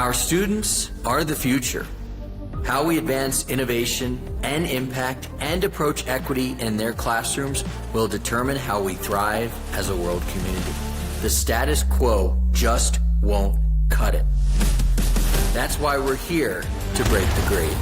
Our students are the future. How we advance innovation and impact and approach equity in their classrooms will determine how we thrive as a world community. The status quo just won't cut it. That's why we're here to break the grade.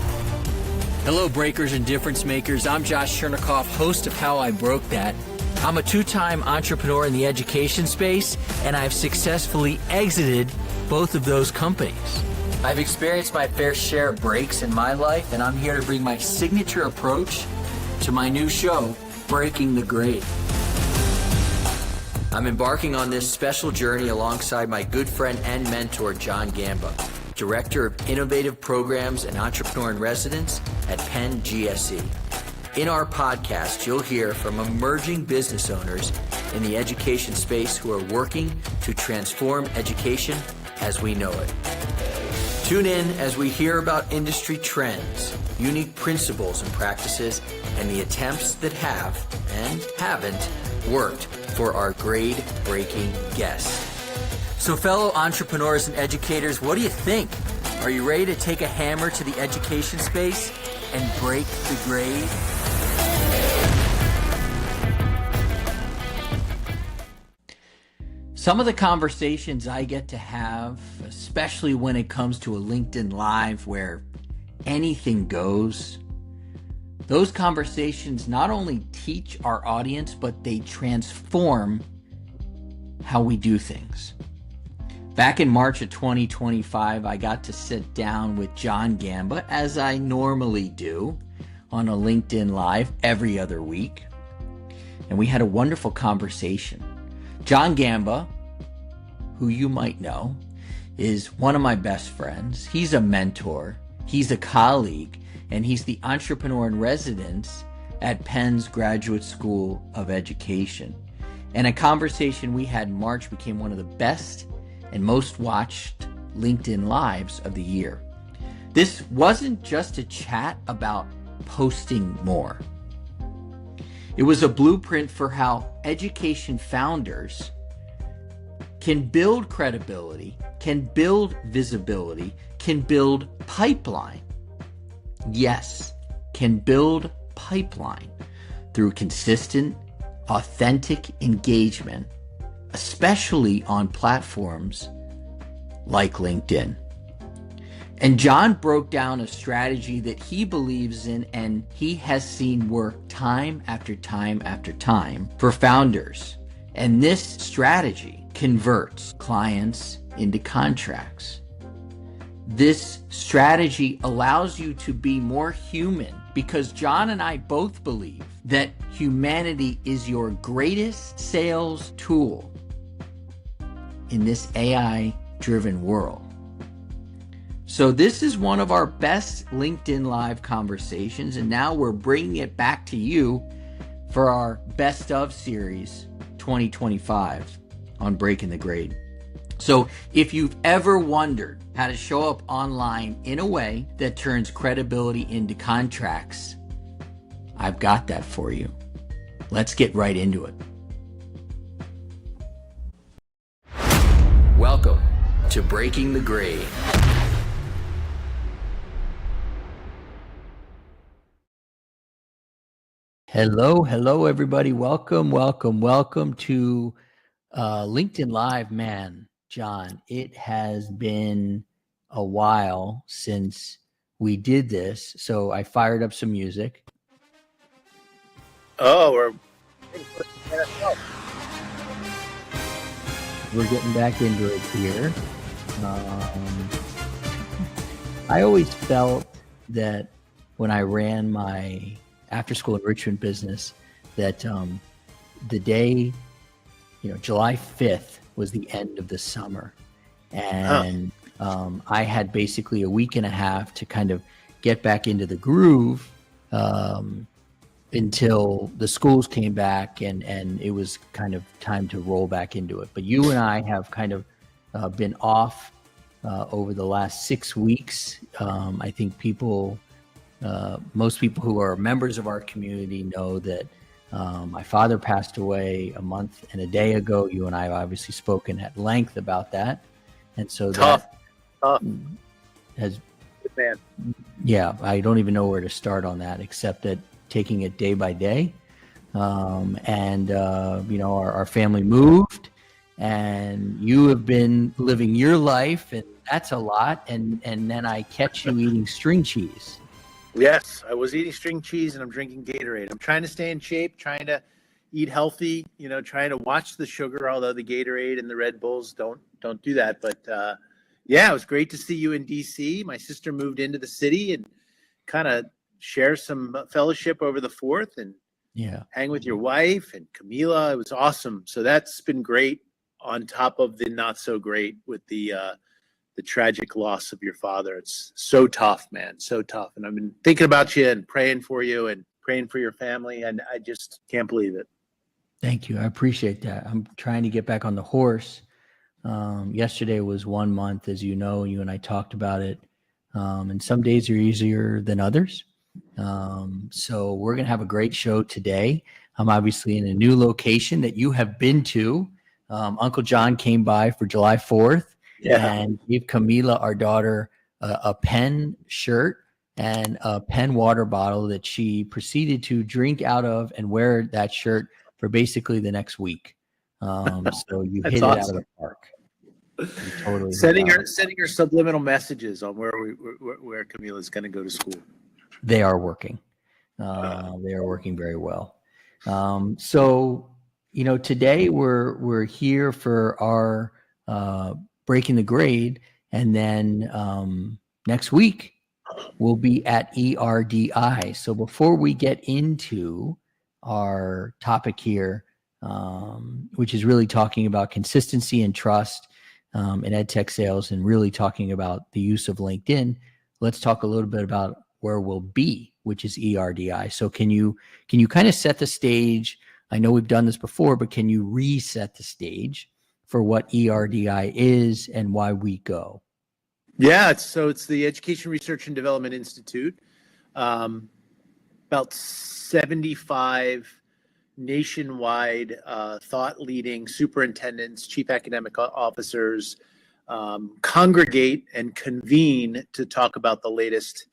Hello, breakers and difference makers. I'm Josh Chernikoff, host of How I Broke That. I'm a two-time entrepreneur in the education space, and I've successfully exited both of those companies. I've experienced my fair share of breaks in my life, and I'm here to bring my signature approach to my new show, Breaking the Grade. I'm embarking on this special journey alongside my good friend and mentor, John Gamba, Director of Innovative Programs and Entrepreneur in Residence at Penn GSE. In our podcast, you'll hear from emerging business owners in the education space who are working to transform education as we know it. Tune in as we hear about industry trends, unique principles and practices, and the attempts that have and haven't worked for our grade-breaking guests. So fellow entrepreneurs and educators, what do you think? Are you ready to take a hammer to the education space and break the grade? Some of the conversations I get to have, especially when it comes to a LinkedIn Live where anything goes, those conversations not only teach our audience, but they transform how we do things. Back in March of 2025, I got to sit down with John Gamba, as I normally do, on a LinkedIn Live every other week. And we had a wonderful conversation. John Gamba, who you might know, is one of my best friends. He's a mentor, he's a colleague, and he's the entrepreneur in residence at Penn's Graduate School of Education. And a conversation we had in March became one of the best and most watched LinkedIn Lives of the year. This wasn't just a chat about posting more. It was a blueprint for how education founders can build credibility, can build visibility, can build pipeline. Yes, can build pipeline through consistent, authentic engagement, especially on platforms like LinkedIn. And John broke down a strategy that he believes in and he has seen work time after time after time for founders. And this strategy converts clients into contracts. This strategy allows you to be more human because John and I both believe that humanity is your greatest sales tool in this AI-driven world. So this is one of our best LinkedIn Live conversations, and now we're bringing it back to you for our Best of Series 2025 on Breaking the Grade. So if you've ever wondered how to show up online in a way that turns credibility into contracts, I've got that for you. Let's get right into it. Welcome to Breaking the Grade. Hello, everybody. Welcome to LinkedIn Live. Man, John, it has been a while since we did this, so I fired up some music. Oh, we're getting back into it here. I always felt that when I ran my after-school enrichment business, that the day, July 5th was the end of the summer. And I had basically a week and a half to kind of get back into the groove until the schools came back and it was kind of time to roll back into it. But you and I have kind of been off over the last 6 weeks. I think most people who are members of our community know that my father passed away a month and a day ago. You and I have obviously spoken at length about that. And so Oh, has, good man. yeah, I don't even know where to start on that, except that taking it day by day. Our family moved, and you have been living your life, and that's a lot. And then I catch you eating string cheese. Yes, I was eating string cheese and I'm drinking Gatorade. I'm trying to stay in shape, trying to eat healthy, trying to watch the sugar, although the Gatorade and the Red Bulls don't do that. But yeah, it was great to see you in DC. My sister moved into the city and kind of share some fellowship over the 4th and hang with your wife and Camila. It was awesome. So that's been great, on top of the not so great with the tragic loss of your father. It's so tough, man. So tough. And I've been thinking about you and praying for you and praying for your family. And I just can't believe it. Thank you. I appreciate that. I'm trying to get back on the horse. Yesterday was 1 month, as you know, you and I talked about it. And some days are easier than others. So we're going to have a great show today. I'm obviously in a new location that you have been to. Uncle John came by for July 4th and gave Camila, our daughter, a pen shirt and a pen water bottle that she proceeded to drink out of and wear that shirt for basically the next week. So you hit it out of the park. Totally sending her subliminal messages on where Camila is going to go to school. They are working. They are working very well. So today we're here for our breaking the grade, and then next week we'll be at ERDI. So before we get into our topic here, which is really talking about consistency and trust in ed tech sales, and really talking about the use of LinkedIn, let's talk a little bit about where we'll be, which is ERDI. So can you kind of set the stage? I know we've done this before, but can you reset the stage for what ERDI is and why we go? Yeah, it's the Education Research and Development Institute. About 75 nationwide thought-leading superintendents, chief academic officers congregate and convene to talk about the latest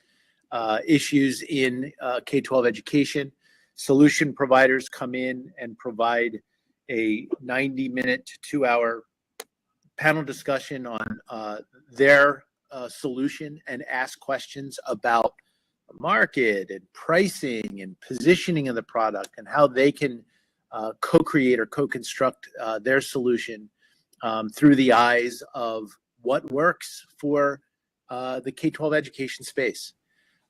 issues in K-12 education. Solution providers come in and provide a 90-minute to 2-hour panel discussion on their solution and ask questions about market and pricing and positioning of the product and how they can co-create or co-construct their solution through the eyes of what works for the K-12 education space.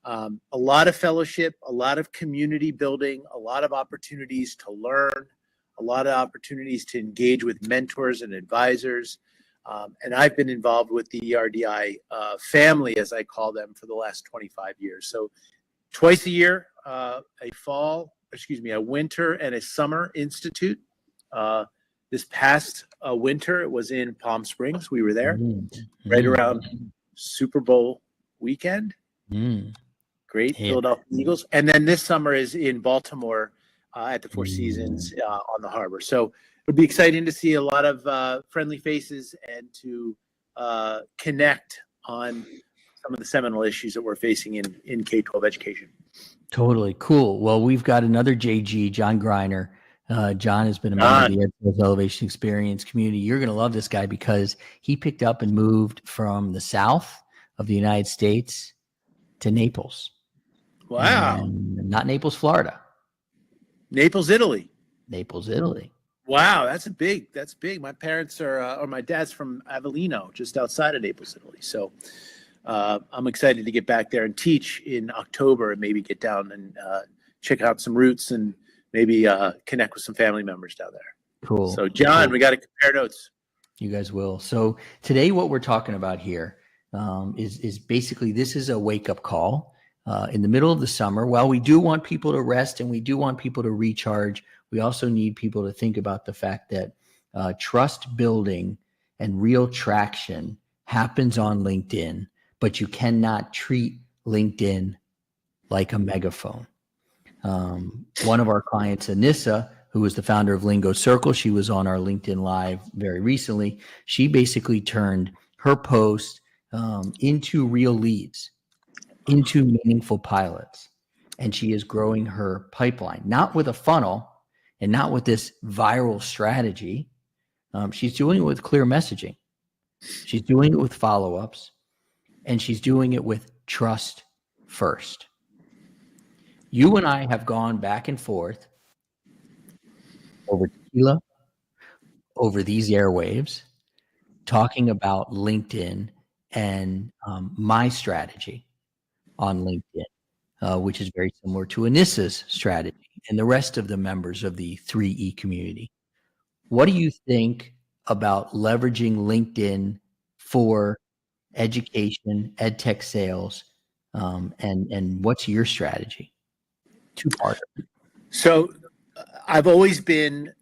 A lot of fellowship, a lot of community building, a lot of opportunities to learn, a lot of opportunities to engage with mentors and advisors. And I've been involved with the ERDI family, as I call them, for the last 25 years. So twice a year, a winter and a summer institute. This past winter, it was in Palm Springs. We were there right around Super Bowl weekend. Great, Philadelphia Eagles. And then this summer is in Baltimore at the Four Seasons on the harbor. So it would be exciting to see a lot of friendly faces and to connect on some of the seminal issues that we're facing in K-12 education. Totally cool. Well, we've got another JG, John Greiner. John has been a member of the Ed Sales Elevation Experience community. You're going to love this guy because he picked up and moved from the south of the United States to Naples. Wow. And not Naples, Florida. Naples, Italy. Naples, Italy. Wow, that's big. My parents or my dad's from Avellino, just outside of Naples, Italy. So I'm excited to get back there and teach in October and maybe get down and check out some roots and maybe connect with some family members down there. Cool. So John, we got to compare notes. You guys will. So today what we're talking about here is basically, this is a wake-up call in the middle of the summer. While we do want people to rest and we do want people to recharge, we also need people to think about the fact that trust building and real traction happens on LinkedIn, but you cannot treat LinkedIn like a megaphone. One of our clients, Anissa, who was the founder of Lingo Circle, she was on our LinkedIn Live very recently. She basically turned her post into real leads, into meaningful pilots. And she is growing her pipeline, not with a funnel and not with this viral strategy. She's doing it with clear messaging. She's doing it with follow-ups, and she's doing it with trust first. You and I have gone back and forth over tequila, over these airwaves, talking about LinkedIn and my strategy on LinkedIn, which is very similar to Anissa's strategy and the rest of the members of the 3E community. What do you think about leveraging LinkedIn for education, ed tech sales, and what's your strategy? Two-parter. So I've always been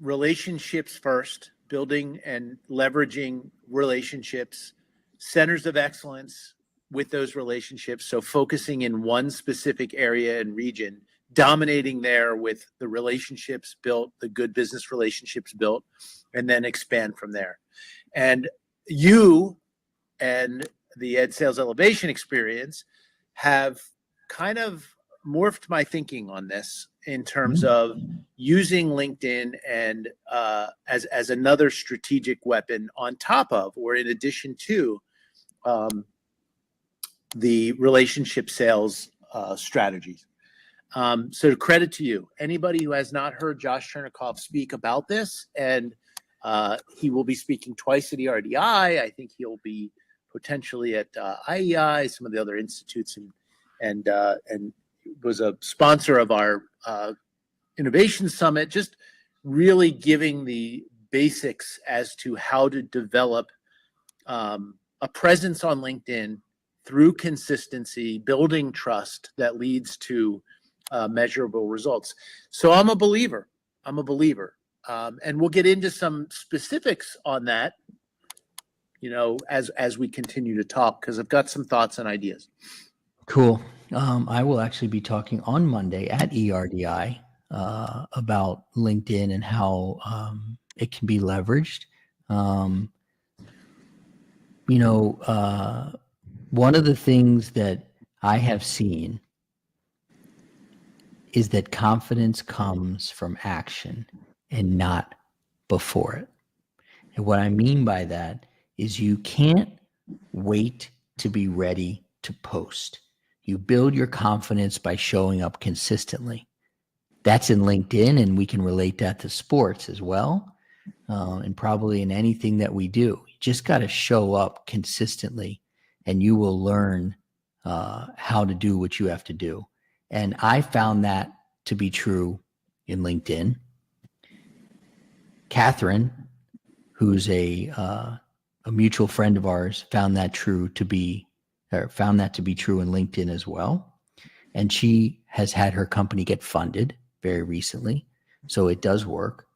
relationships first, building and leveraging relationships, centers of excellence with those relationships. So focusing in one specific area and region, dominating there with the relationships built, the good business relationships built, and then expand from there. And you and the Ed Sales Elevation experience have kind of morphed my thinking on this in terms of using LinkedIn and as another strategic weapon on top of or in addition to the relationship sales strategies. So credit to you. Anybody who has not heard Josh Chernikov speak about this, and he will be speaking twice at ERDI. I think he'll be potentially at IEI, some of the other institutes, and was a sponsor of our Innovation Summit, just really giving the basics as to how to develop a presence on LinkedIn through consistency, building trust that leads to measurable results. So I'm a believer. And we'll get into some specifics on that, as we continue to talk, because I've got some thoughts and ideas. Cool. I will actually be talking on Monday at ERDI about LinkedIn and how it can be leveraged. One of the things that I have seen is that confidence comes from action and not before it. And what I mean by that is you can't wait to be ready to post. You build your confidence by showing up consistently. That's in LinkedIn, and we can relate that to sports as well, and probably in anything that we do. You just got to show up consistently, and you will learn how to do what you have to do. And I found that to be true in LinkedIn. Catherine, who's a mutual friend of ours, found that to be true in LinkedIn as well. And she has had her company get funded very recently. So it does work.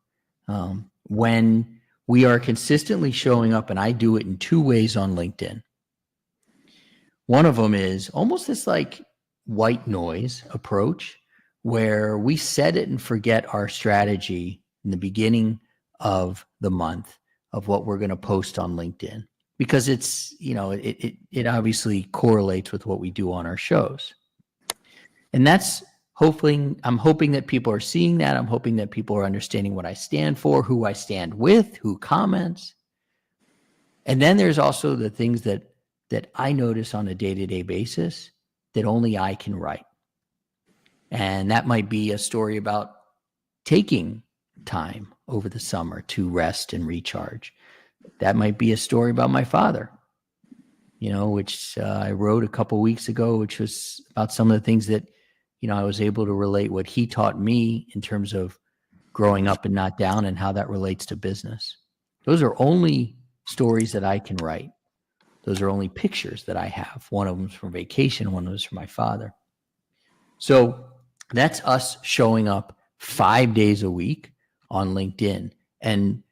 When we are consistently showing up, and I do it in two ways on LinkedIn. One of them is almost this like white noise approach where we set it and forget our strategy in the beginning of the month of what we're going to post on LinkedIn, because it's, it obviously correlates with what we do on our shows. And that's I'm hoping that people are seeing that. I'm hoping that people are understanding what I stand for, who I stand with, who comments. And then there's also the things that I notice on a day-to-day basis that only I can write. And that might be a story about taking time over the summer to rest and recharge. That might be a story about my father, which I wrote a couple weeks ago, which was about some of the things that, I was able to relate what he taught me in terms of growing up and not down and how that relates to business. Those are only stories that I can write. Those are only pictures that I have. One of them's from vacation. One of them's from my father. So that's us showing up 5 days a week on LinkedIn. And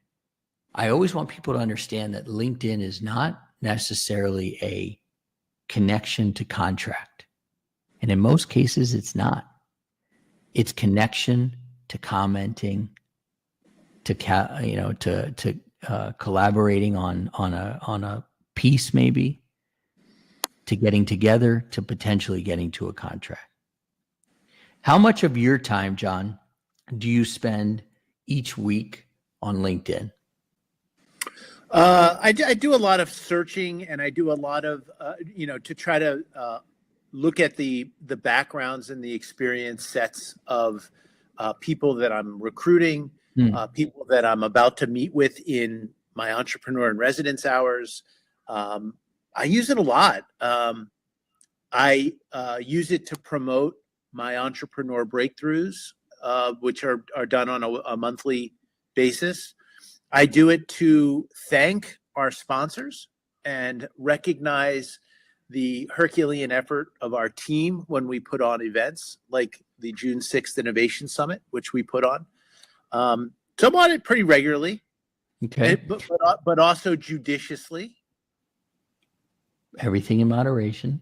I always want people to understand that LinkedIn is not necessarily a connection to contract. And in most cases, it's not. It's connection to commenting, to collaborating on a piece maybe, to getting together to potentially getting to a contract. How much of your time, John, do you spend each week on LinkedIn? I do a lot of searching, and I do a lot of, to try to look at the backgrounds and the experience sets of people that I'm recruiting, people that I'm about to meet with in my entrepreneur in residence hours. I use it a lot. I use it to promote my entrepreneur breakthroughs, which are done on a monthly basis. I do it to thank our sponsors and recognize the Herculean effort of our team when we put on events like the June 6th Innovation Summit, which we put on. So I'm on it pretty regularly, Okay. but also judiciously. Everything in moderation.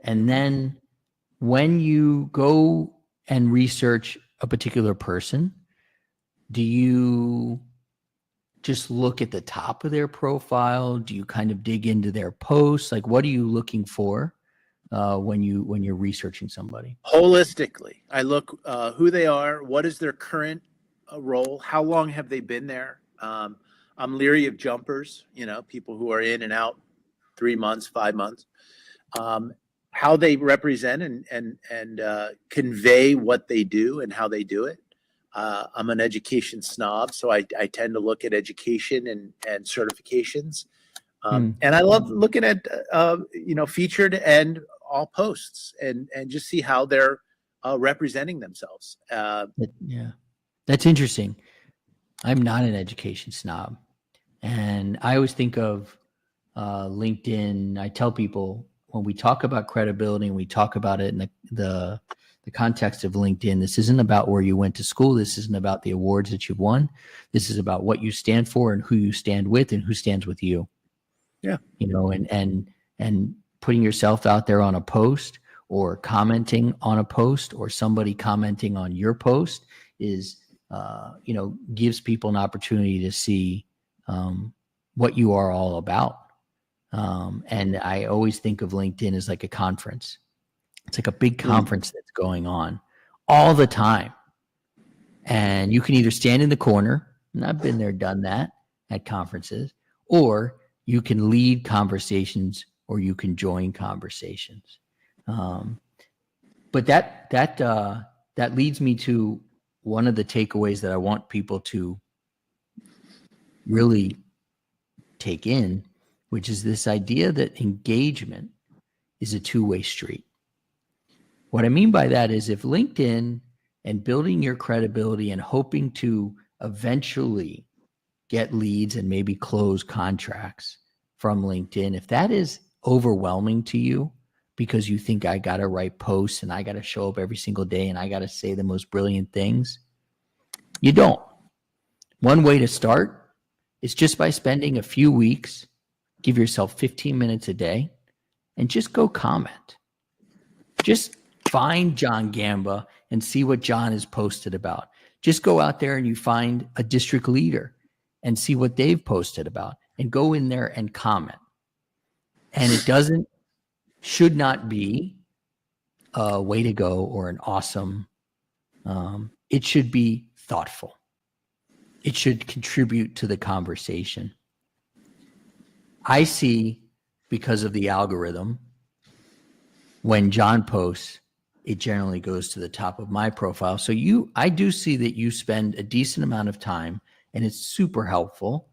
And then when you go and research a particular person, do you just look at the top of their profile? Do you kind of dig into their posts? Like, what are you looking for when you're researching somebody? Holistically, I look who they are, what is their current role, how long have they been there. I'm leery of jumpers, people who are in and out 3 months, 5 months. How they represent and convey what they do and how they do it. I'm an education snob, so I tend to look at education and certifications. And I love looking at featured and all posts and just see how they're representing themselves. Yeah, that's interesting. I'm not an education snob, and I always think of LinkedIn. I tell people when we talk about credibility and we talk about it in the context of LinkedIn, this isn't about where you went to school. This isn't about the awards that you've won. This is about what you stand for and who you stand with and who stands with you. Yeah. And putting yourself out there on a post or commenting on a post or somebody commenting on your post is, gives people an opportunity to see what you are all about. And I always think of LinkedIn as like a conference. It's like a big conference that's going on all the time. And you can either stand in the corner, and I've been there, done that at conferences, or you can lead conversations or you can join conversations. But that leads me to one of the takeaways that I want people to really take in, which is this idea that engagement is a two-way street. What I mean by that is if LinkedIn and building your credibility and hoping to eventually get leads and maybe close contracts from LinkedIn, if that is overwhelming to you because you think I got to write posts and I got to show up every single day and I got to say the most brilliant things, you don't. One way to start is just by spending a few weeks, give yourself 15 minutes a day and just go comment. Just find John Gamba and see what John has posted about. Just go out there and you find a district leader and see what they've posted about and go in there and comment. And it should not be a way to go or an awesome. It should be thoughtful. It should contribute to the conversation. I see, because of the algorithm, when John posts, it generally goes to the top of my profile. So I do see that you spend a decent amount of time, and it's super helpful,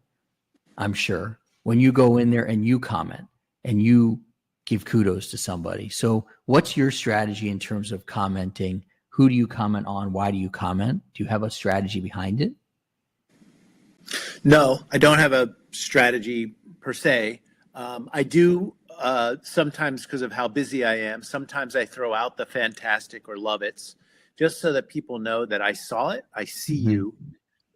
I'm sure, when you go in there and you comment and you give kudos to somebody. So what's your strategy in terms of commenting? Who do you comment on? Why do you comment? Do you have a strategy behind it? No, I don't have a strategy per se. I do sometimes, because of how busy I am, sometimes I throw out the fantastic or love it's just so that people know that I saw it, I see you.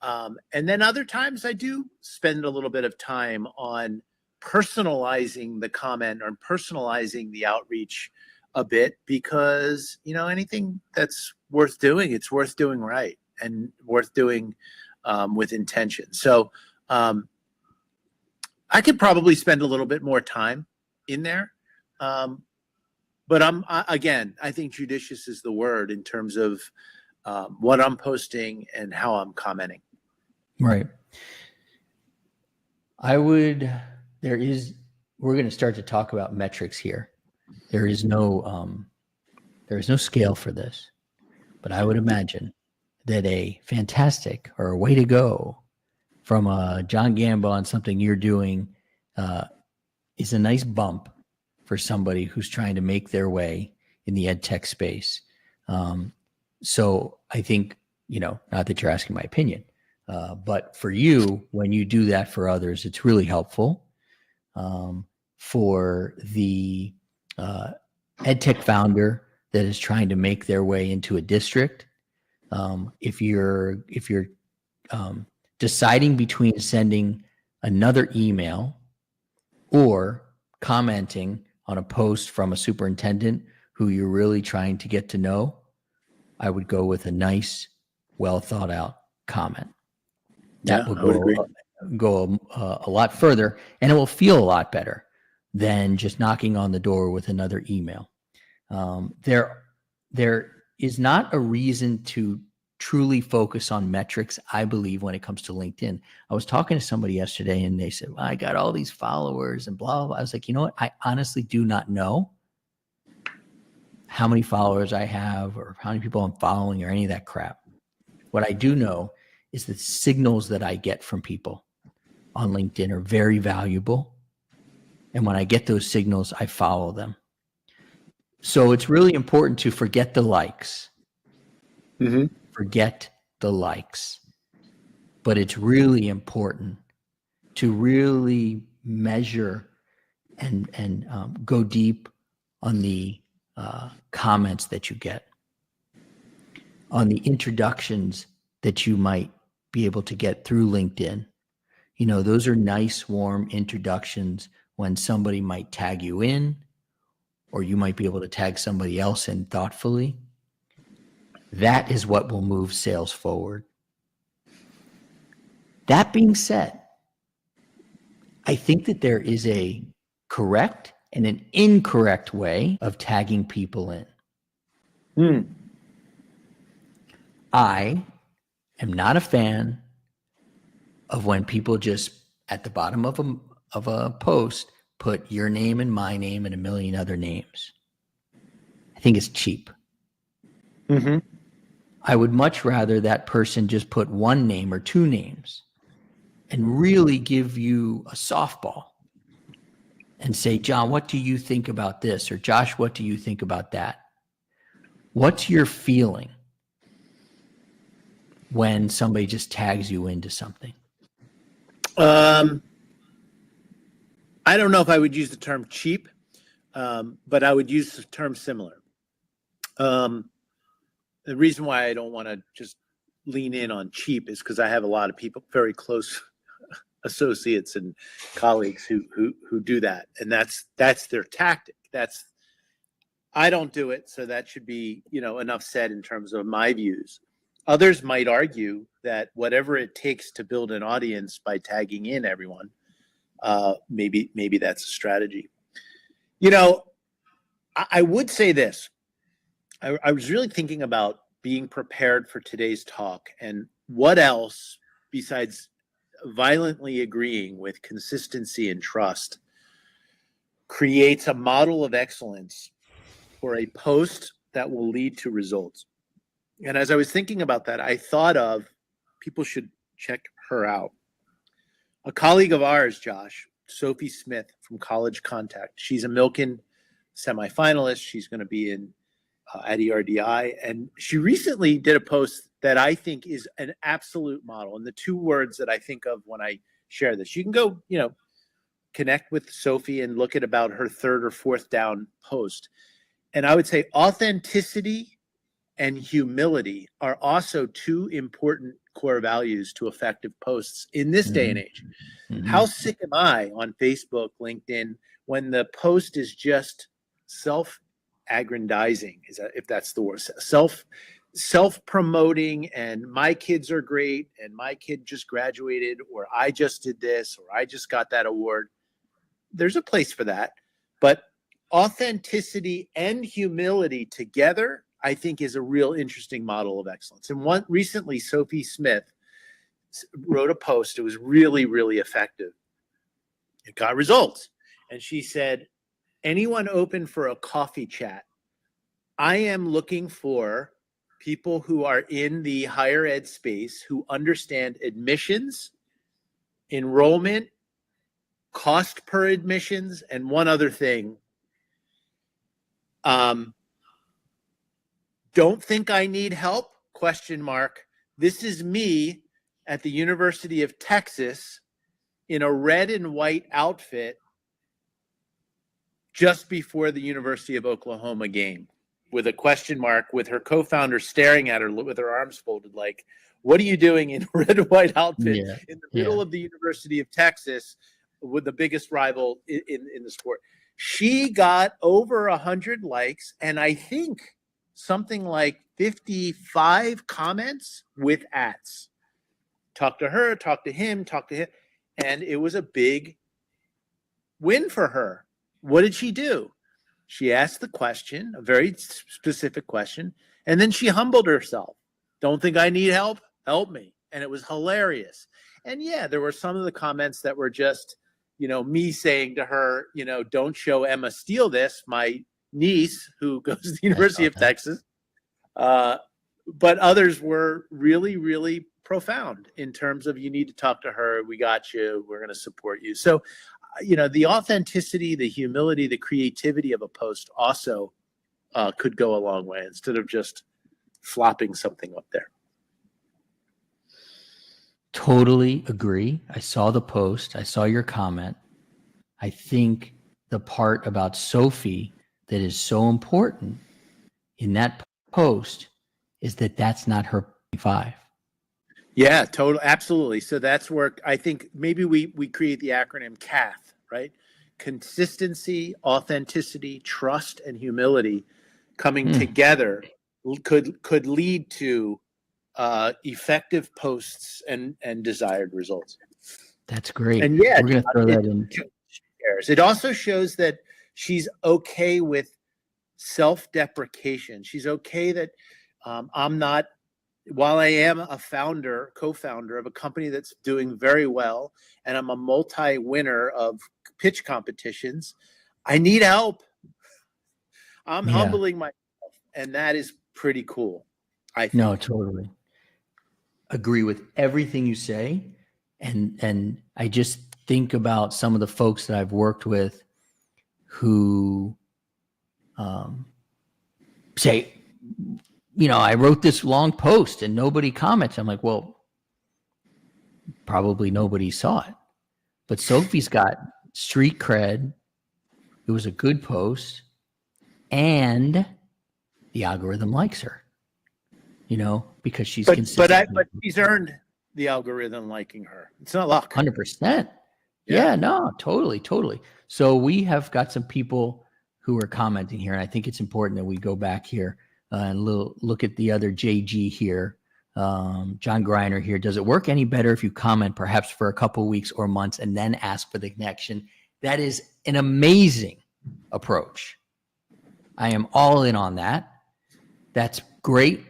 And then other times I do spend a little bit of time on personalizing the comment or personalizing the outreach a bit, because, anything that's worth doing, it's worth doing right and worth doing with intention. So I could probably spend a little bit more time in there. But I think judicious is the word in terms of what I'm posting and how I'm commenting. Right. We're going to start to talk about metrics here. There is no scale for this, but I would imagine that a fantastic or a way to go from John Gamba on something you're doing is a nice bump for somebody who's trying to make their way in the ed tech space. So I think, not that you're asking my opinion, but for you, when you do that for others, it's really helpful. For the ed tech founder that is trying to make their way into a district, if you're deciding between sending another email or commenting on a post from a superintendent who you're really trying to get to know, I would go with a nice, well thought out comment. That will go a lot further, and it will feel a lot better than just knocking on the door with another email. There is not a reason to truly focus on metrics, I believe, when it comes to LinkedIn. I was talking to somebody yesterday and they said, well, I got all these followers and blah, blah, blah. I was like, you know what? I honestly do not know how many followers I have or how many people I'm following or any of that crap. What I do know is the signals that I get from people on LinkedIn are very valuable. And when I get those signals, I follow them. So it's really important to forget the likes. Mm-hmm. Forget the likes. But it's really important to really measure and go deep on the comments that you get, on the introductions that you might be able to get through LinkedIn. Those are nice, warm introductions when somebody might tag you in, or you might be able to tag somebody else in thoughtfully. That is what will move sales forward. That being said, I think that there is a correct and an incorrect way of tagging people in. I am not a fan of when people just at the bottom of a post put your name and my name and a million other names. I think it's cheap. Mm-hmm. I would much rather that person just put one name or two names and really give you a softball and say, John, what do you think about this? Or Josh, what do you think about that? What's your feeling when somebody just tags you into something? I don't know if I would use the term cheap, but I would use the term similar. The reason why I don't want to just lean in on cheap is because I have a lot of people, very close associates and colleagues who do that, and that's their tactic. I don't do it, so that should be enough said in terms of my views. Others might argue that whatever it takes to build an audience by tagging in everyone, maybe that's a strategy. I would say this. I was really thinking about being prepared for today's talk and what else besides violently agreeing with consistency and trust creates a model of excellence for a post that will lead to results. And as I was thinking about that, I thought of people should check her out. A colleague of ours, Josh, Sophie Smith from College Contact. She's a Milken semifinalist. She's going to be at ERDI. And she recently did a post that I think is an absolute model. And the two words that I think of when I share this, you can go, connect with Sophie and look at about her third or fourth down post. And I would say authenticity and humility are also two important core values to effective posts in this day and age. Mm-hmm. How sick am I on Facebook, LinkedIn, when the post is just self-aggrandizing, if that's the word, self-promoting, and my kids are great, and my kid just graduated, or I just did this, or I just got that award. There's a place for that, but authenticity and humility together, I think, is a real interesting model of excellence. And recently, Sophie Smith wrote a post. It was really, really effective. It got results. And she said, anyone open for a coffee chat? I am looking for people who are in the higher ed space who understand admissions, enrollment, cost per admissions, and one other thing. Don't think I need help? ? This is me at the University of Texas in a red and white outfit just before the University of Oklahoma game, with a question mark, with her co-founder staring at her with her arms folded, like, what are you doing in a red and white outfit in the middle of the University of Texas with the biggest rival in the sport? She got over 100 likes, and I think something like 55 comments with ats. Talk to her, talk to him, talk to him. And it was a big win for her. What did she do? She asked the question, a very specific question, and then she humbled herself. Don't think I need help? Help me. And it was hilarious. And yeah, there were some of the comments that were just, me saying to her, don't show Emma Steele this, my niece who goes to the University of Texas. But others were really, really profound in terms of, you need to talk to her. We got you. We're going to support you. So, the authenticity, the humility, the creativity of a post also could go a long way instead of just flopping something up there. Totally agree. I saw the post. I saw your comment. I think the part about Sophie that is so important in that post is that that's not her 5. Yeah, totally. Absolutely. So that's where I think maybe we create the acronym CATH, right? Consistency, authenticity, trust, and humility coming together could lead to effective posts and desired results. That's great. And yeah, we're going to throw that in. It also shows that she's okay with self-deprecation. She's okay that I'm not, while I am a co-founder of a company that's doing very well, and I'm a multi-winner of pitch competitions, I need help. I'm humbling myself, and that is pretty cool, I think. No, totally. Agree with everything you say. And I just think about some of the folks that I've worked with who say, I wrote this long post and nobody comments. I'm like, well, probably nobody saw it. But Sophie's got street cred. It was a good post. And the algorithm likes her, because she's consistent. But she's earned the algorithm liking her. It's not luck. 100%. Yeah, no, totally. So we have got some people who are commenting here, and I think it's important that we go back here and look at the other JG here. John Greiner here. Does it work any better if you comment perhaps for a couple weeks or months and then ask for the connection? That is an amazing approach. I am all in on that. That's great.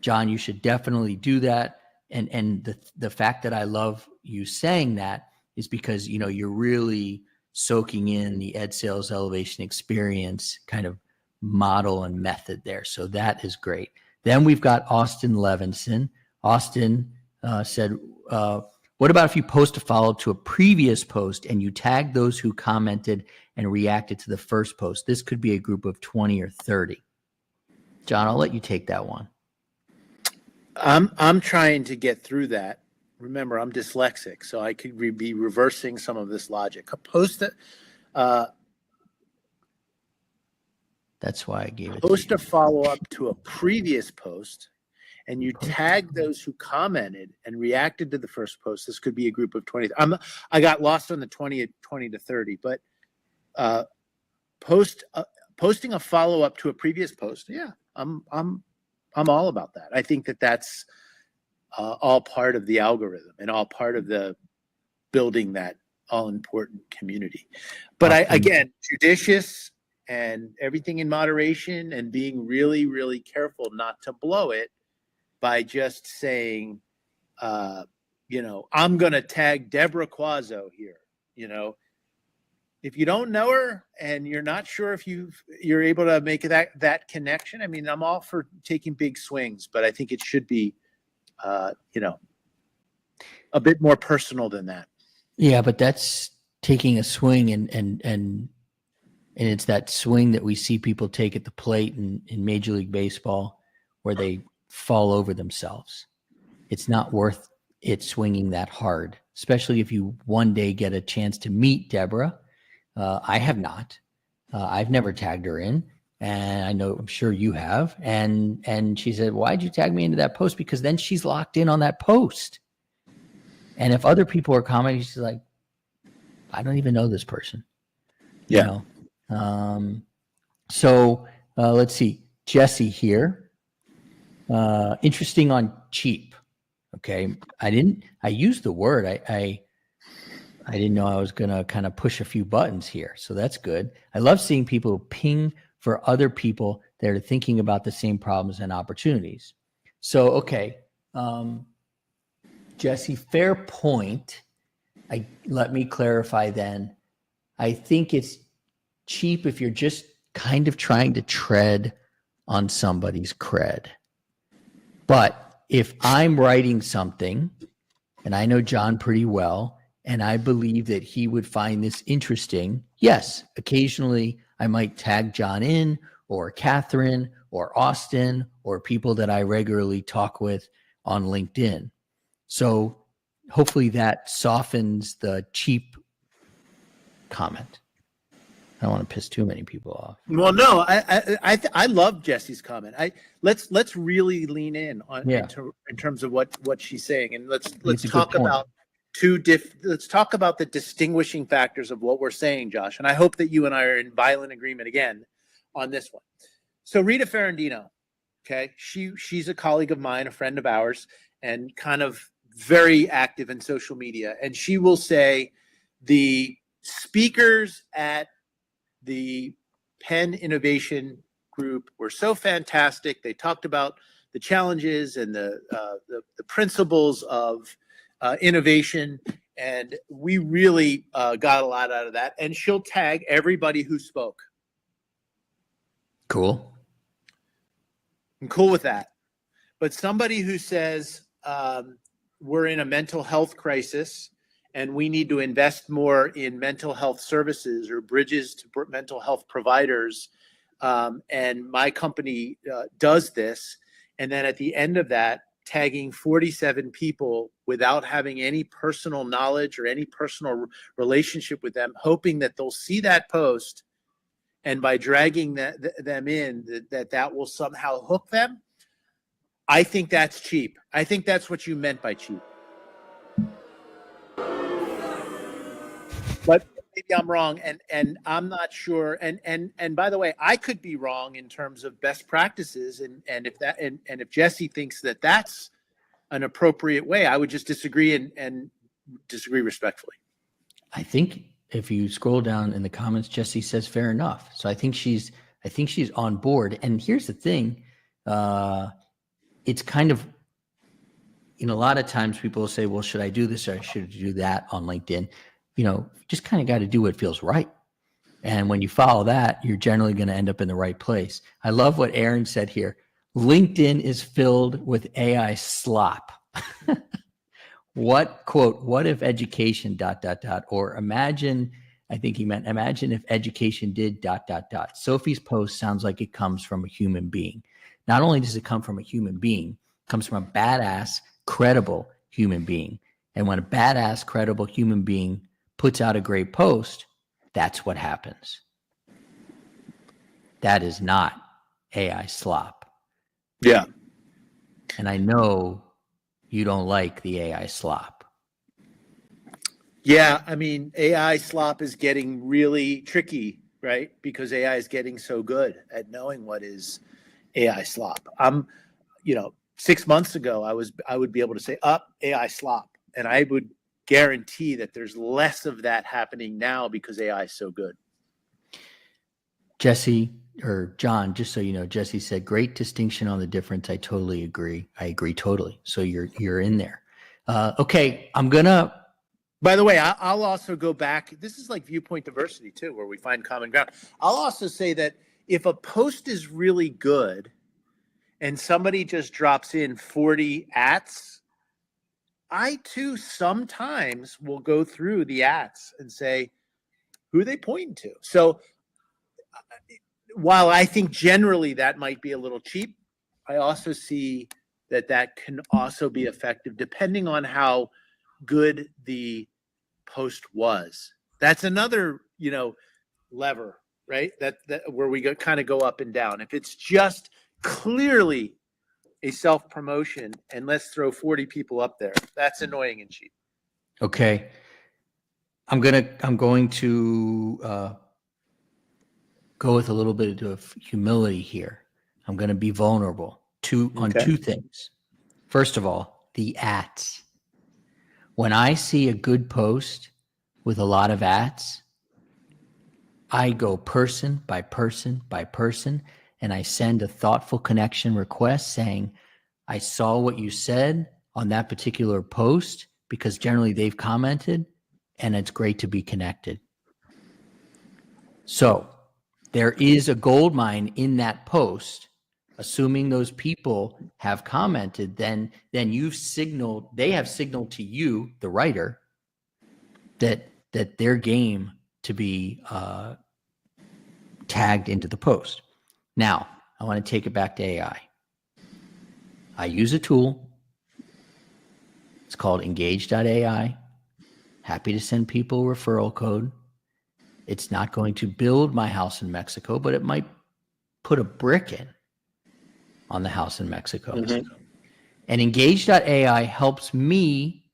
John, you should definitely do that. And the fact that I love you saying that is because, you're really soaking in the Ed Sales Elevation Experience kind of model and method there. So that is great. Then we've got Austin Levinson. Austin said, what about if you post a follow-up to a previous post and you tag those who commented and reacted to the first post? This could be a group of 20 or 30. John, I'll let you take that one. I'm trying to get through that. Remember, I'm dyslexic, so I could be reversing some of this logic. Post it. That's why I gave it. Post a follow-up to a previous post, and you tag those who commented and reacted to the first post. This could be a group of 20. I got lost on the 20 to 30, but posting a follow-up to a previous post. Yeah, I'm all about that. I think that's all part of the algorithm and all part of the building that all important community. But again, judicious and everything in moderation, and being really, really careful not to blow it by just saying, I'm going to tag Deborah Quazzo here. If you don't know her and you're not sure if you're able to make that connection, I mean, I'm all for taking big swings, but I think it should be, a bit more personal than that. Yeah, but that's taking a swing, and it's that swing that we see people take at the plate in Major League Baseball where they fall over themselves. It's not worth it swinging that hard, especially if you one day get a chance to meet Deborah. I have not. I've never tagged her in, and I'm sure you have. And she said, "Why'd you tag me into that post?" Because then she's locked in on that post. And if other people are commenting, she's like, "I don't even know this person." Yeah. So let's see. Jesse here. Interesting on cheap. Okay. I used the word. I didn't know I was going to kind of push a few buttons here. So that's good. I love seeing people ping for other people that are thinking about the same problems and opportunities. So, okay. Jesse, fair point. Let me clarify then. I think it's cheap if you're just kind of trying to tread on somebody's cred. But if I'm writing something, and I know John pretty well, and I believe that he would find this interesting, yes, occasionally I might tag John in, or Catherine, or Austin, or people that I regularly talk with on LinkedIn. So hopefully that softens the cheap comment. I don't want to piss too many people off. Well, no, I love Jesse's comment. Let's really lean in on in terms of what she's saying, and let's talk about let's talk about the distinguishing factors of what we're saying, Josh. And I hope that you and I are in violent agreement again on this one. So Rita Ferrandino, okay, she's a colleague of mine, a friend of ours, and kind of very active in social media. And she will say the speakers at the Penn Innovation Group were so fantastic. They talked about the challenges and the principles of innovation, and we really got a lot out of that. And she'll tag everybody who spoke. Cool. I'm cool with that. But somebody who says we're in a mental health crisis and we need to invest more in mental health services or bridges to mental health providers, and my company does this, and then at the end of that, tagging 47 people without having any personal knowledge or any personal relationship with them, hoping that they'll see that post, and by dragging them in, that will somehow hook them. I think that's cheap. I think that's what you meant by cheap. But maybe I'm wrong, and I'm not sure. And by the way, I could be wrong in terms of best practices, and if Jesse thinks that that's an appropriate way, I would just disagree and disagree respectfully. I think if you scroll down in the comments, Jesse says fair enough. So I think she's on board. And here's the thing, it's kind of, a lot of times people will say, well, should I do this or should I do that on LinkedIn? Just kind of got to do what feels right. And when you follow that, you're generally going to end up in the right place. I love what Aaron said here. LinkedIn is filled with AI slop. What if education ... or imagine, I think he meant imagine if education did ... Sophie's post sounds like it comes from a human being. Not only does it come from a human being, it comes from a badass, credible human being. And when a badass, credible human being puts out a great post, that's what happens. That is not AI slop. Yeah. And I know you don't like the AI slop. Yeah, I mean, AI slop is getting really tricky, right? Because AI is getting so good at knowing what is AI slop. 6 months ago, I would be able to say, AI slop. And I would guarantee that there's less of that happening now because AI is so good. Jesse or John, just so you know, Jesse said, great distinction on the difference. I totally agree. I agree totally. So you're in there. Okay, I'm gonna. By the way, I'll also go back. This is like viewpoint diversity too, where we find common ground. I'll also say that if a post is really good and somebody just drops in 40 ats, I too sometimes will go through the ats and say, who are they pointing to? So while I think generally that might be a little cheap, I also see that that can also be effective depending on how good the post was. That's another, lever, right? That where we kind of go up and down. If it's just clearly a self-promotion and let's throw 40 people up there, that's annoying and cheap. Okay. I'm going to go with a little bit of humility here. I'm going to be vulnerable on two things. First of all, the ats. When I see a good post with a lot of ats, I go person by person by person, and I send a thoughtful connection request saying, I saw what you said on that particular post, because generally they've commented, and it's great to be connected. So there is a gold mine in that post. Assuming those people have commented, then they have signaled to you, the writer, that their game to be tagged into the post. Now, I want to take it back to AI. I use a tool. It's called engage.ai. Happy to send people referral code. It's not going to build my house in Mexico, but it might put a brick in on the house in Mexico. Mm-hmm. And engage.ai helps me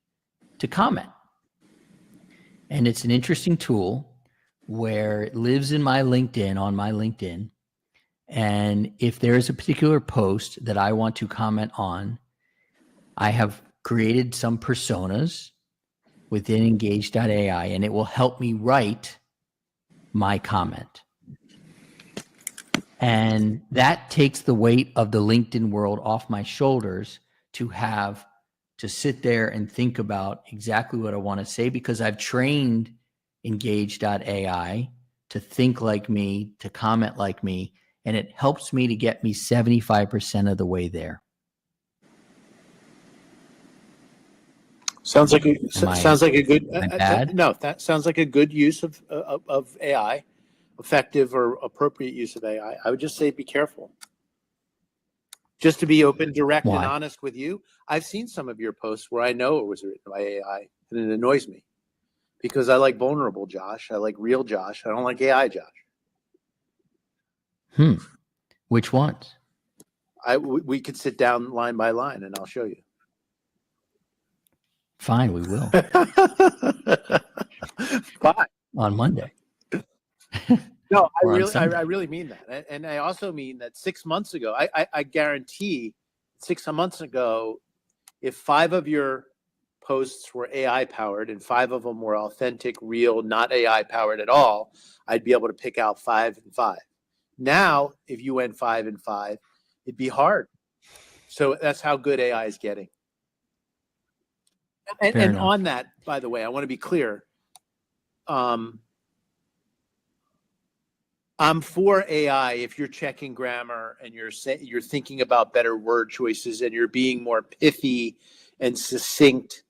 to comment. And it's an interesting tool where it lives in my LinkedIn, on my LinkedIn. And if there is a particular post that I want to comment on, I have created some personas within engage.ai, and it will help me write my comment. And that takes the weight of the LinkedIn world off my shoulders to sit there and think about exactly what I want to say, because I've trained engage.ai to think like me, to comment like me, and it helps me to get me 75% of the way there. Sounds like a good. That sounds like a good use of AI, effective or appropriate use of AI. I would just say be careful. Just to be open, direct, and honest with you, I've seen some of your posts where I know it was written by AI, and it annoys me because I like vulnerable Josh, I like real Josh, I don't like AI Josh. Which ones? We could sit down line by line, and I'll show you. Fine, we will. Fine. On Monday. No, I really mean that. And I also mean that 6 months ago, I guarantee 6 months ago, if 5 of your posts were AI powered and 5 of them were authentic, real, not AI powered at all, I'd be able to pick out 5 and 5. Now, if you went 5 and 5, it'd be hard. So that's how good AI is getting. And on that, by the way, I want to be clear. I'm for AI if you're checking grammar and you're thinking about better word choices and you're being more pithy and succinct.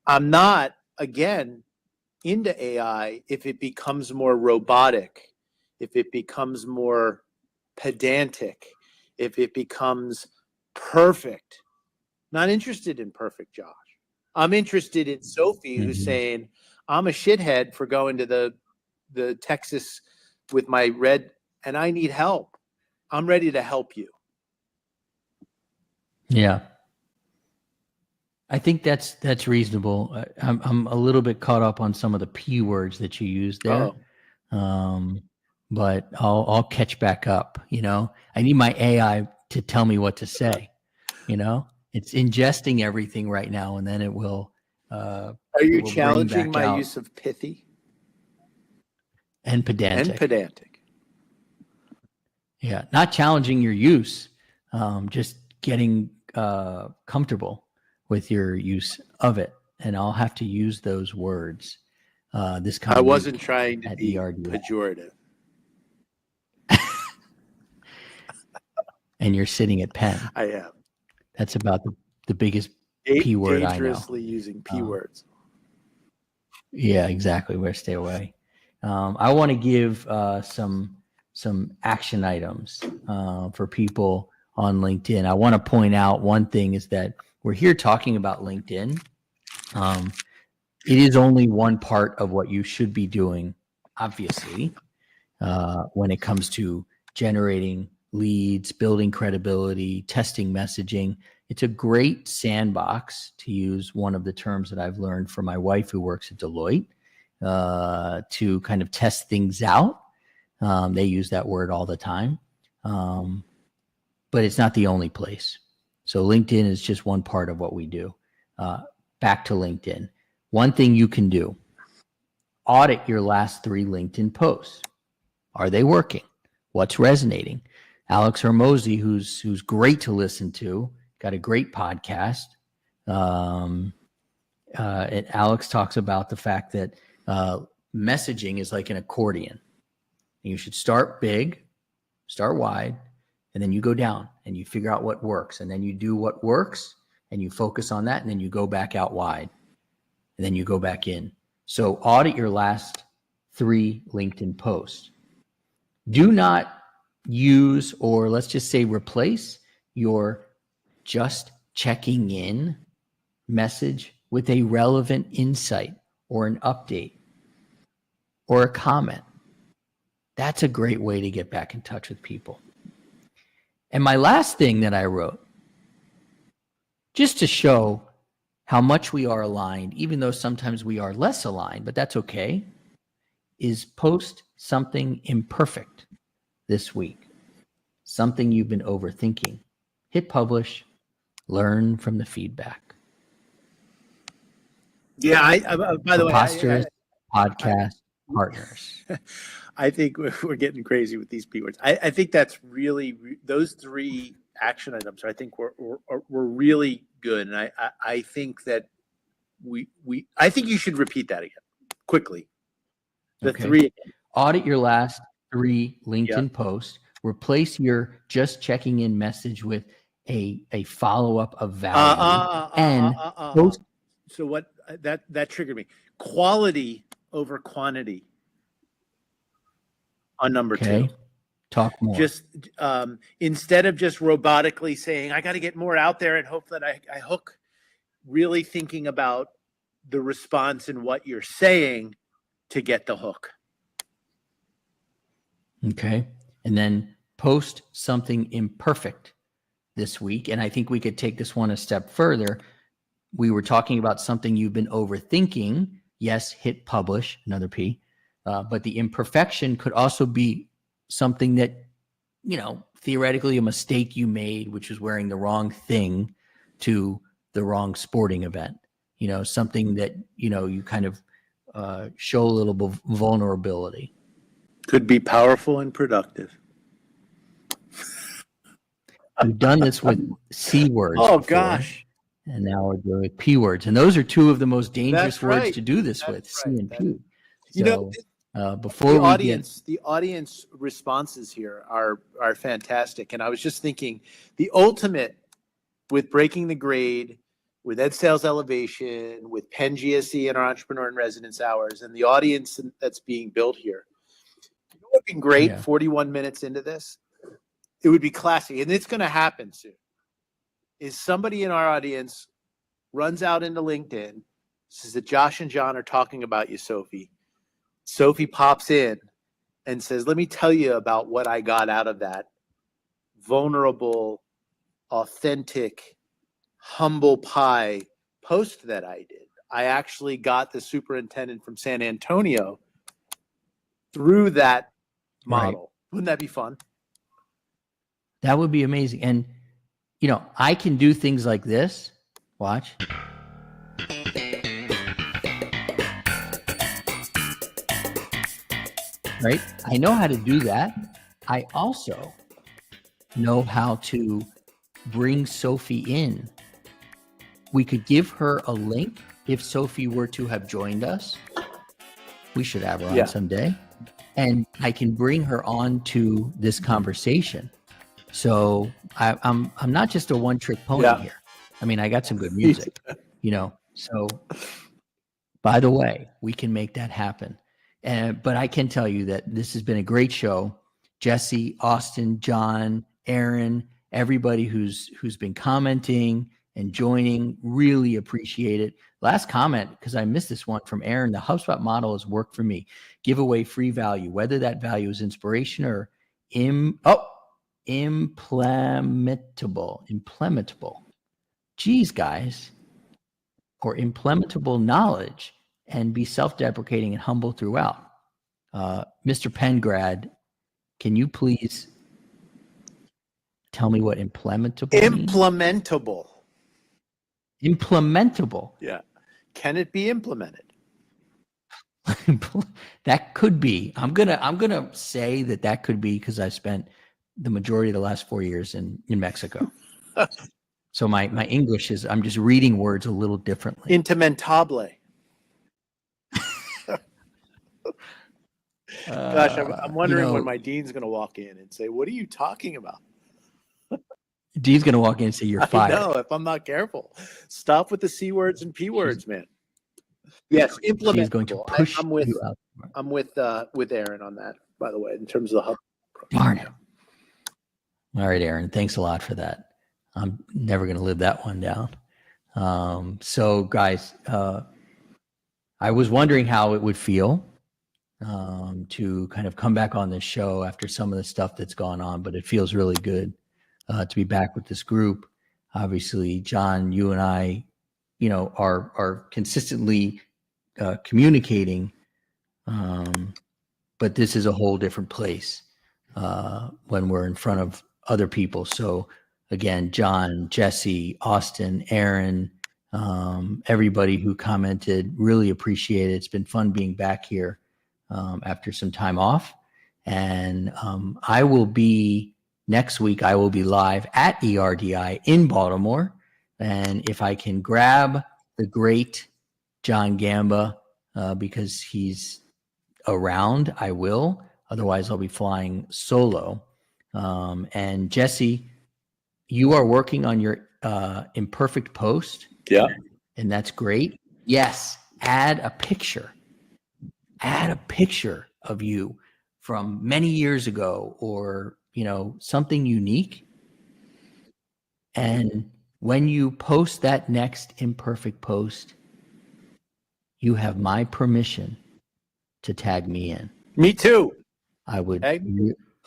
I'm not, again, into AI if it becomes more robotic, if it becomes more pedantic, if it becomes perfect. Not interested in perfect, Josh. I'm interested in Sophie, who's saying, I'm a shithead for going to the Texas with my red, and I need help. I'm ready to help you. Yeah. I think that's reasonable. I'm a little bit caught up on some of the P words that you used there. But I'll catch back up, I need my AI to tell me what to say, It's ingesting everything right now, and then it will Are you that will bring challenging back my out use of pithy and pedantic. and pedantic? Yeah, not challenging your use, just getting comfortable with your use of it. And I'll have to use those words this coming I wasn't week trying to at be ERD. pejorative. And you're sitting at Penn. I am. That's about the biggest P word I know. Dangerously using P words. Yeah, exactly. Where stay away. I want to give some action items for people on LinkedIn. I want to point out one thing is that we're here talking about LinkedIn. It is only one part of what you should be doing, obviously, when it comes to generating leads, building credibility, testing messaging. It's a great sandbox, to use one of the terms that I've learned from my wife who works at Deloitte, to kind of test things out. They use that word all the time, but it's not the only place. So LinkedIn is just one part of what we do. Back to LinkedIn. One thing you can do, audit your last 3 LinkedIn posts. Are they working? What's resonating? Alex Hormozy, who's great to listen to, got a great podcast. And Alex talks about the fact that messaging is like an accordion. You should start big, start wide, and then you go down and you figure out what works. And then you do what works and you focus on that. And then you go back out wide and then you go back in. So audit your last 3 LinkedIn posts. Do not use, or let's just say replace, your just checking in message with a relevant insight or an update or a comment. That's a great way to get back in touch with people. And my last thing that I wrote, just to show how much we are aligned, even though sometimes we are less aligned, but that's okay, is post something imperfect this week. Something you've been overthinking. Hit publish, learn from the feedback. Yeah, by the way, Preposterous podcast partners. I think we're getting crazy with these P words. I think that's really, those 3 action items, I think were really good. And I think that I think you should repeat that again quickly. The Okay. 3. Audit your last 3 LinkedIn posts. Replace your just checking in message with a follow-up of value. Post. So what that triggered me. Quality over quantity on number 2. Talk more. Just instead of just robotically saying, I got to get more out there and hope that I hook, really thinking about the response and what you're saying to get the hook. Okay. And then post something imperfect this week. And I think we could take this one a step further. We were talking about something you've been overthinking. Yes, hit publish, another P. But the imperfection could also be something that, theoretically a mistake you made, which is wearing the wrong thing to the wrong sporting event. Something that, you kind of show a little vulnerability. Could be powerful and productive. We've done this with C words. Oh, before, gosh. And now we're doing with P words. And those are 2 of the most dangerous words to do this with, That's C and P. So, before the audience responses here are fantastic. And I was just thinking, the ultimate with Breaking the Grade, with Ed Sales Elevation, with Penn GSE and our Entrepreneur in Residence Hours, and the audience that's being built here. It would be great. 41 minutes into this, it would be classic, and it's going to happen soon. Is somebody in our audience runs out into LinkedIn, says that Josh and John are talking about you, Sophie. Sophie pops in and says, let me tell you about what I got out of that vulnerable, authentic, humble pie post that I did. I actually got the superintendent from San Antonio through that model. Right. Wouldn't that be fun? That would be amazing. And, I can do things like this. Watch. right? I know how to do that. I also know how to bring Sophie in. We could give her a link if Sophie were to have joined us. We should have her on someday. And I can bring her on to this conversation. So I'm not just a one-trick pony here. I mean, I got some good music, So, by the way, we can make that happen. But I can tell you that this has been a great show. Jesse, Austin, John, Aaron, everybody who's been commenting and joining, really appreciate it. Last comment, because I missed this one from Aaron, the HubSpot model has worked for me. Give away free value, whether that value is inspiration or implementable. Geez, guys. Or implementable knowledge, and be self-deprecating and humble throughout. Mr. Pengrad, can you please tell me what implementable means? Implementable. Yeah. Can it be implemented? That could be. I'm gonna say that could be, because I spent the majority of the last 4 years in Mexico. So my English is, I'm just reading words a little differently. Implementable. Gosh, I'm wondering when my dean's going to walk in and say, "What are you talking about?" Dean's going to walk in and say, "You're fired." No, if I'm not careful. Stop with the C words and P words, man. Yes, implementable. He's going to push you out. I'm with Aaron on that, by the way, in terms of the hub. Darn it. All right, Aaron. Thanks a lot for that. I'm never going to live that one down. So, guys, I was wondering how it would feel to kind of come back on this show after some of the stuff that's gone on, but it feels really good to be back with this group. Obviously, John, you and I, are consistently communicating, but this is a whole different place when we're in front of other people. So, again, John, Jesse, Austin, Aaron, everybody who commented, really appreciate it. It's been fun being back here after some time off. And next week, I will be live at ERDI in Baltimore. And if I can grab the great John Gamba, because he's around, I will. Otherwise, I'll be flying solo. And Jesse, you are working on your imperfect post. Yeah. And that's great. Yes. Add a picture of you from many years ago, or, something unique. And when you post that next imperfect post, you have my permission to tag me in. Me too. I would.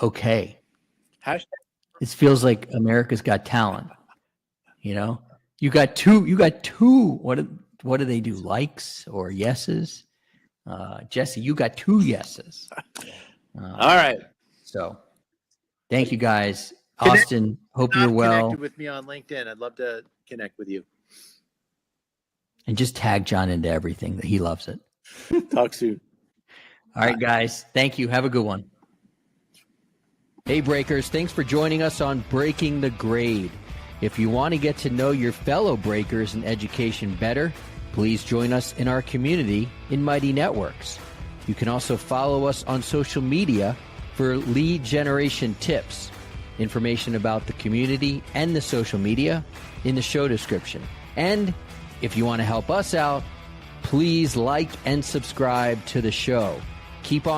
Okay. Hashtag. It feels like America's Got Talent. You got two. What do they do? Likes or yeses? Jesse, you got 2 yeses. All right. So, thank you guys. Austin, hope you're well. Connected with me on LinkedIn. I'd love to connect with you. And just tag John into everything. He loves it. Talk soon. All right, guys. Thank you. Have a good one. Hey, Breakers. Thanks for joining us on Breaking the Grade. If you want to get to know your fellow Breakers in education better, please join us in our community in Mighty Networks. You can also follow us on social media for lead generation tips. Information about the community and the social media in the show description. And if you want to help us out, please like and subscribe to the show. Keep on